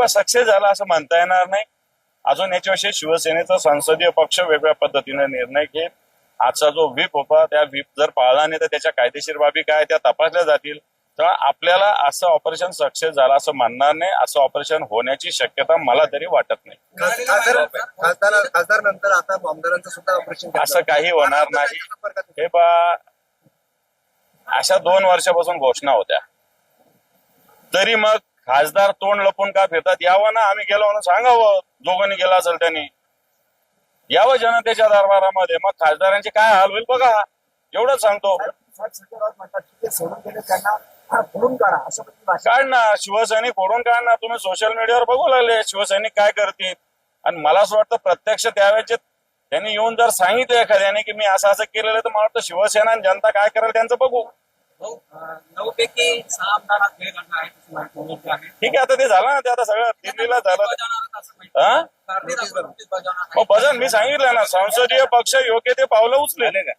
Success झाला असं म्हणता येणार नाही. अजून याच्याविषयी शिवसेनेचा संसदीय पक्ष वेगळ्या पद्धतीने निर्णय घेईल. आजचा जो व्हीप होता त्या व्हीप जर पाळला नाही तर त्याच्या कायदेशीर बाबी काय त्या तपासल्या जातील. तर आपल्याला असं ऑपरेशन सक्सेस झालं असं म्हणणार नाही. असं ऑपरेशन होण्याची शक्यता मला तरी वाटत नाही. खासदार नंतर आता आमदारांचं सुद्धा ऑपरेशन असं काही होणार नाही. हे पहा, अशा 2 वर्षापासून घोषणा होत्या तरी मग खासदार तोंड लपून का फिरतात. यावं ना, आम्ही गेलो म्हणून सांगावं. दोघांनी गेला असेल त्यांनी यावं जनतेच्या दरबारामध्ये. मग खासदारांचे काय हाल होईल बघा, एवढंच सांगतो. काढ ना शिवसैनिक फोडून काढ ना. तुम्ही सोशल मीडियावर बघू लागले शिवसैनिक काय करतील. आणि मला असं वाटतं प्रत्यक्ष त्यावेळेचे त्यांनी येऊन जर सांगितलं एखाद्याने की मी असं असं केलेलं तर मला वाटतं शिवसेना आणि जनता काय करेल त्यांचं बघू. 9 पैकी 6 आमदारात वेळ काढला आहे. ठीक आहे, आता ते झालं ना, ते आता सगळं दिल्लीला झालं. बजन मी सांगितलं ना, संसदीय पक्ष योग्य ते पावलं उचलेले का.